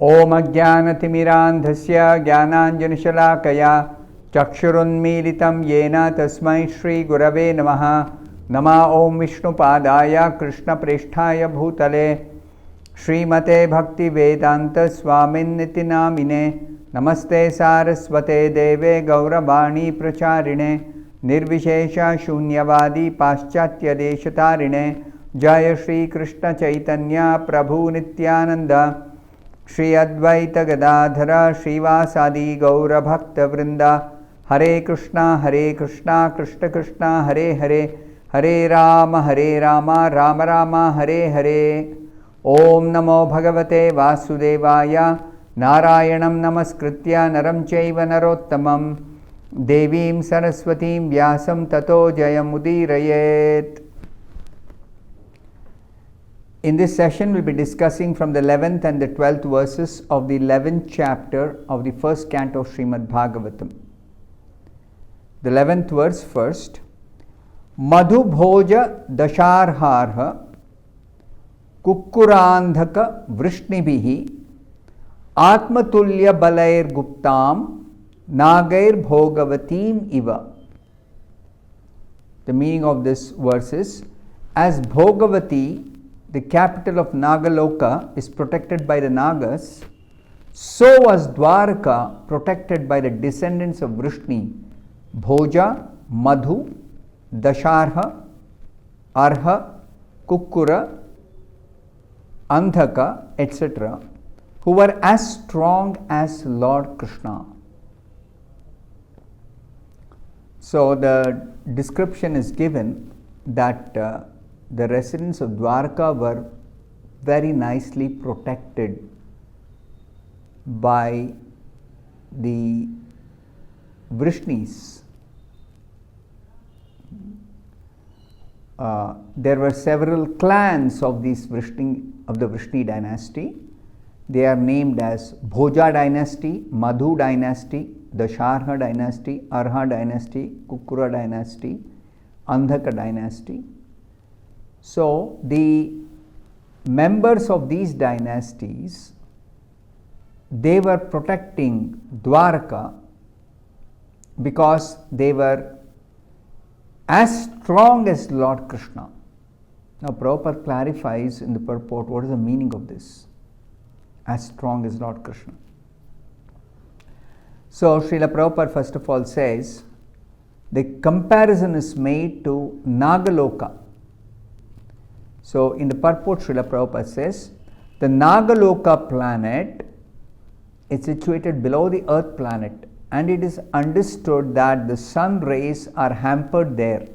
ओम अज्ञानतिमिरान्धस्य ज्ञानाञ्जनशलाकया चक्षुरुन्मीलितं येन तस्मै श्रीगुरवे नमः। नमः ओं विष्णुपादाय कृष्णप्रेष्ठाय भूतले श्रीमते भक्तिवेदांत स्वामिन्निति नामिने। नमस्ते सारस्वते देवे गौरवाणी प्रचारिणे निर्विशेष शून्यवादी पाश्चात्यदेशतारिणे। जय श्री कृष्ण चैतन्य प्रभु नित्यानंद श्री अद्वैत गदाधर श्रीवासादि गौरभक्तवृंद। हरे कृष्णा कृष्ण कृष्णा हरे हरे, हरे राम राम राम हरे हरे। ओम नमो भगवते वासुदेवाय। नारायणं नमस्कृत्य नरं चैव नरोत्तमं देवीं सरस्वतीं व्यासं ततो जयमुदीरयेत्। In this session, we will be discussing from the 11th and the 12th verses of the 11th chapter of the first canto of Srimad Bhagavatam. The 11th verse first. Madhu bhoja dasharharha kukkurandhaka vrishnibihi atmatulya balair guptam nagair bhogavatim iva. The meaning of this verse is, as Bhogavati, the capital of Nagaloka, is protected by the Nagas, so was Dwarka protected by the descendants of Vrishni, Bhoja, Madhu, Dasharha, Arha, Kukkura, Andhaka, etc., who were as strong as Lord Krishna. So the description is given that the residents of Dwarka were very nicely protected by the Vrishnis. There were several clans of the Vrishni dynasty. They are named as Bhoja dynasty, Madhu dynasty, Dasharha dynasty, Arha dynasty, Kukkura dynasty, Andhaka dynasty. So the members of these dynasties, they were protecting Dwarka because they were as strong as Lord Krishna. Now Prabhupada clarifies in the purport what is the meaning of this, as strong as Lord Krishna. So Srila Prabhupada first of all says, the comparison is made to Nagaloka. So in the purport, Srila Prabhupada says, the Nagaloka planet is situated below the earth planet, and it is understood that the sun rays are hampered there.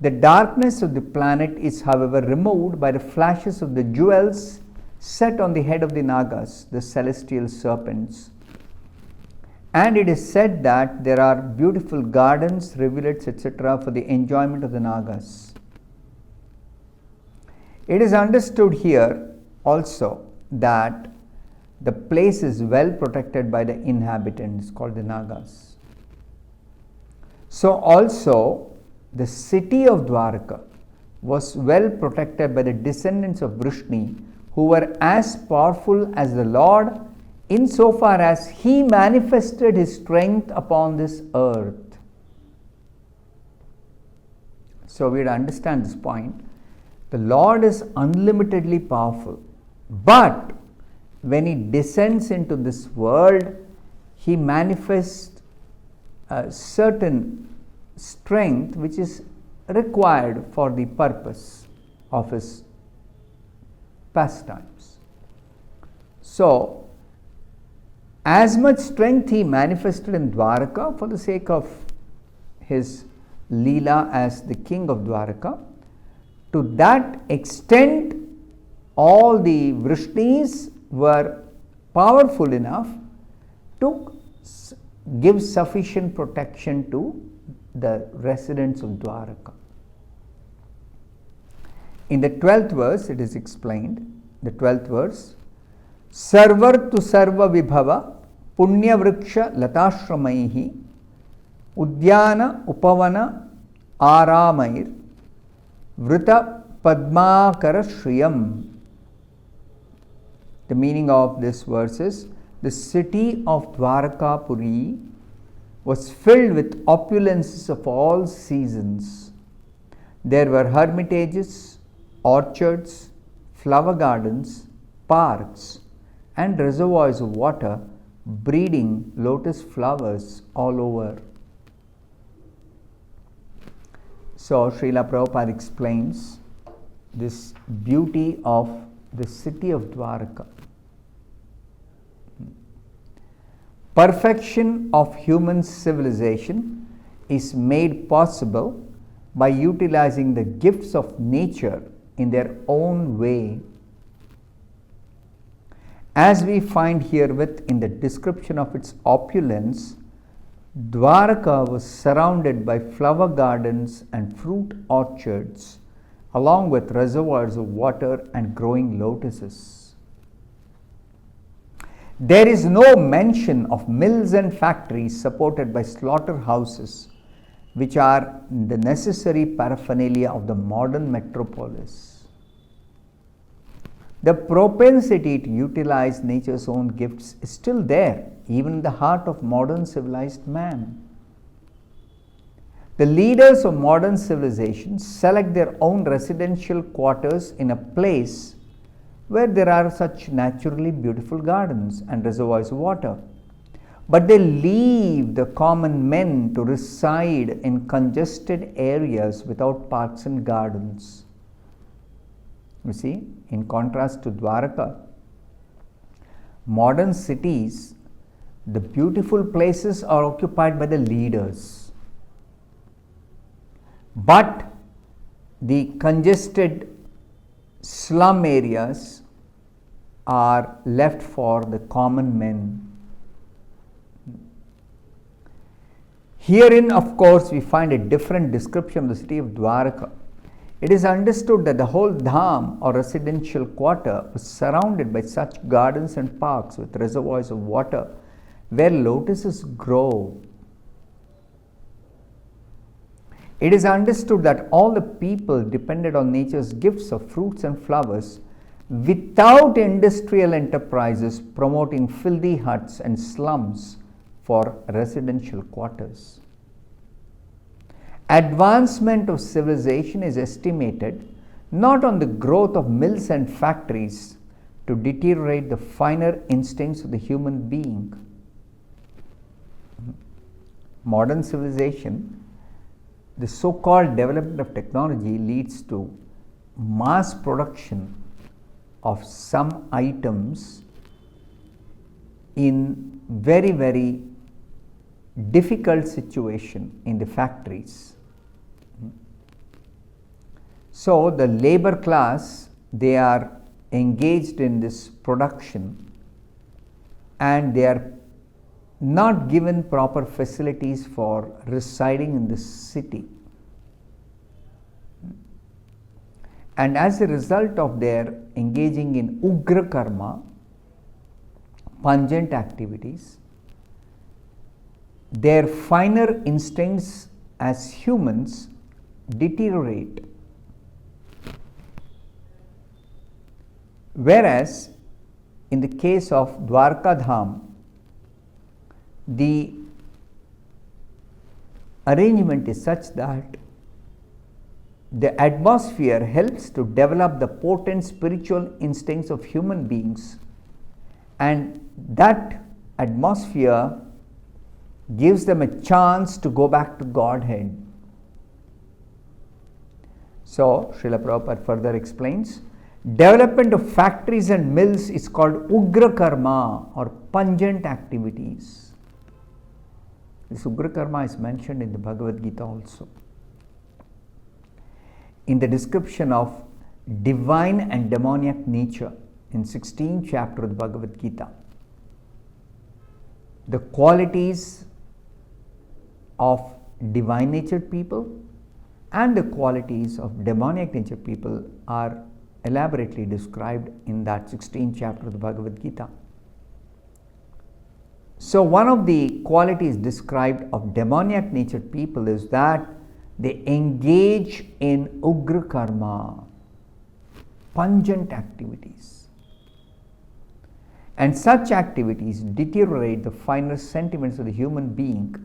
The darkness of the planet is, however, removed by the flashes of the jewels set on the head of the Nagas, the celestial serpents. And it is said that there are beautiful gardens, rivulets, etc., for the enjoyment of the Nagas. It is understood here also that the place is well protected by the inhabitants called the Nagas. So also the city of Dwarka was well protected by the descendants of Vrishni, who were as powerful as the Lord insofar as he manifested his strength upon this earth. So we have to understand this point. The Lord is unlimitedly powerful, but when he descends into this world, he manifests a certain strength which is required for the purpose of his pastimes. So, as much strength he manifested in Dwarka for the sake of his Leela as the king of Dwarka, to that extent all the Vrishnis were powerful enough to give sufficient protection to the residents of Dwarka. In the 12th verse, it is explained, the 12th verse, Sarvar tu sarva vibhava punya vriksha latashramaihi udyana upavana aramair vrita padmakara shriyam. The meaning of this verse is, the city of Dwarakapuri was filled with opulences of all seasons. There were hermitages, orchards, flower gardens, parks, and reservoirs of water breeding lotus flowers all over. So Srila Prabhupada explains this beauty of the city of Dwaraka. Perfection of human civilization is made possible by utilizing the gifts of nature in their own way. As we find herewith in the description of its opulence, Dwaraka was surrounded by flower gardens and fruit orchards, along with reservoirs of water and growing lotuses. There is no mention of mills and factories supported by slaughterhouses, which are the necessary paraphernalia of the modern metropolis. The propensity to utilize nature's own gifts is still there, even in the heart of modern civilized man. The leaders of modern civilization select their own residential quarters in a place where there are such naturally beautiful gardens and reservoirs of water. But they leave the common men to reside in congested areas without parks and gardens. You see, in contrast to Dwaraka, modern cities, the beautiful places are occupied by the leaders. But the congested slum areas are left for the common men. Herein, of course, we find a different description of the city of Dwaraka. It is understood that the whole dham or residential quarter was surrounded by such gardens and parks with reservoirs of water where lotuses grow. It is understood that all the people depended on nature's gifts of fruits and flowers without industrial enterprises promoting filthy huts and slums for residential quarters. Advancement of civilization is estimated not on the growth of mills and factories to deteriorate the finer instincts of the human being. Modern civilization, the so-called development of technology, leads to mass production of some items in very, very difficult situation in the factories. So the labor class, they are engaged in this production and they are not given proper facilities for residing in the city. And as a result of their engaging in ugra karma, pungent activities, their finer instincts as humans deteriorate. Whereas in the case of Dwarka Dham, the arrangement is such that the atmosphere helps to develop the potent spiritual instincts of human beings, and that atmosphere gives them a chance to go back to Godhead. So, Srila Prabhupada further explains, development of factories and mills is called ugra karma or pungent activities. This ugra karma is mentioned in the Bhagavad Gita also. In the description of divine and demoniac nature in 16th chapter of the Bhagavad Gita, the qualities of divine natured people and the qualities of demoniac natured people are elaborately described in that 16th chapter of the Bhagavad Gita. So one of the qualities described of demoniac natured people is that they engage in ugra karma, pungent activities. And such activities deteriorate the finer sentiments of the human being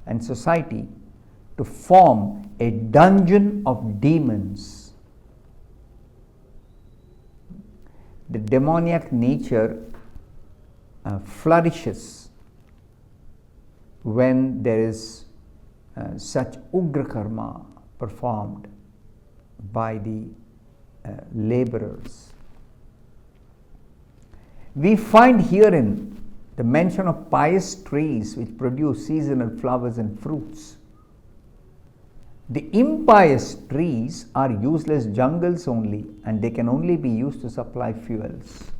and society to form a dungeon of demons. The demoniac nature flourishes when there is such ugra karma performed by the laborers. We find herein the mention of pious trees which produce seasonal flowers and fruits. The impious trees are useless jungles only, and they can only be used to supply fuels.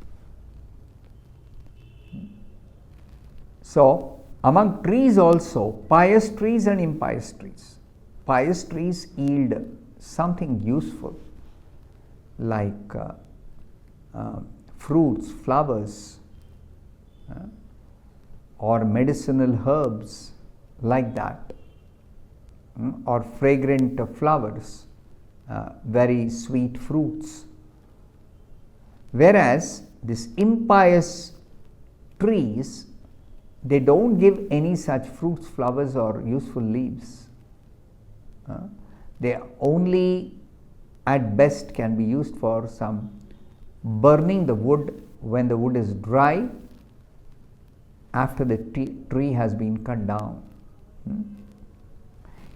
So, among trees also, pious trees and impious trees. Pious trees yield something useful like fruits, flowers, or medicinal herbs like that, or fragrant flowers, very sweet fruits. Whereas these impious trees, they don't give any such fruits, flowers, or useful leaves. They only at best can be used for some burning the wood when the wood is dry after the tree has been cut down.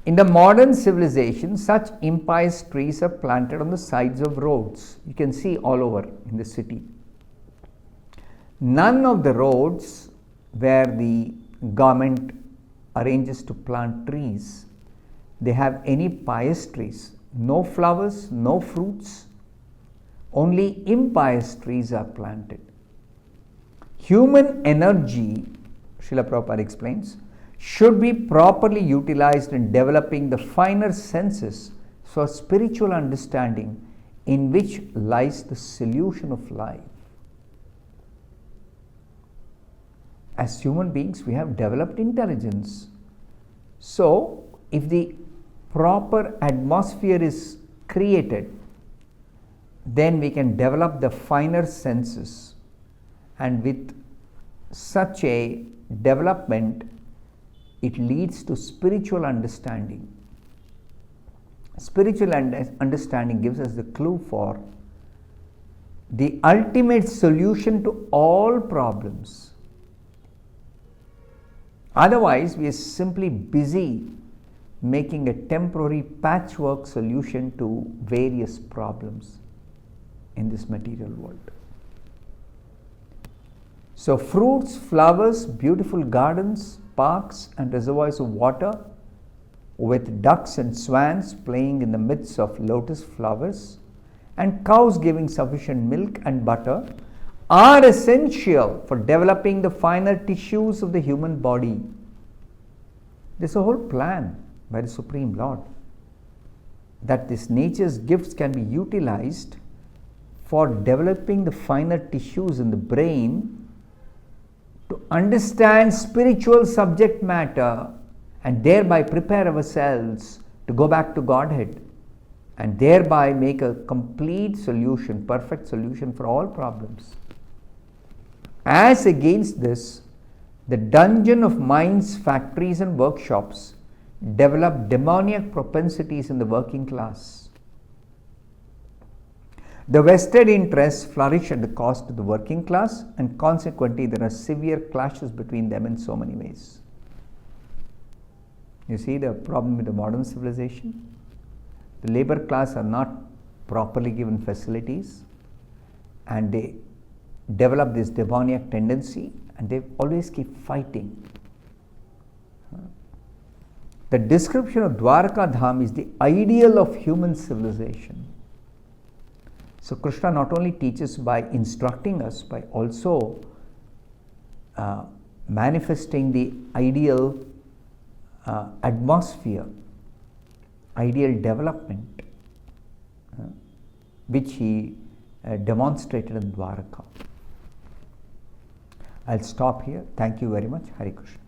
In the modern civilization, such impious trees are planted on the sides of roads. You can see all over in the city. None of the roads where the government arranges to plant trees, they have any pious trees. No flowers, no fruits, only impious trees are planted. Human energy, Srila Prabhupada explains, should be properly utilized in developing the finer senses for spiritual understanding, in which lies the solution of life. As human beings, we have developed intelligence. So, if the proper atmosphere is created, then we can develop the finer senses, and with such a development, it leads to spiritual understanding. Spiritual understanding gives us the clue for the ultimate solution to all problems. Otherwise, we are simply busy making a temporary patchwork solution to various problems in this material world. So, fruits, flowers, beautiful gardens, parks and reservoirs of water with ducks and swans playing in the midst of lotus flowers, and cows giving sufficient milk and butter are essential for developing the finer tissues of the human body. There is a whole plan by the Supreme Lord that this nature's gifts can be utilized for developing the finer tissues in the brain to understand spiritual subject matter and thereby prepare ourselves to go back to Godhead and thereby make a complete solution, perfect solution for all problems. As against this, the dungeon of minds, factories and workshops develop demoniac propensities in the working class. The vested interests flourish at the cost of the working class, and consequently there are severe clashes between them in so many ways. You see the problem with the modern civilization? The labor class are not properly given facilities, and they develop this demoniac tendency, and they always keep fighting. The description of Dwarka Dham is the ideal of human civilization. So Krishna not only teaches by instructing us, by also manifesting the ideal atmosphere, ideal development, which he demonstrated in Dwarka. I'll stop here. Thank you very much. Hare Krishna.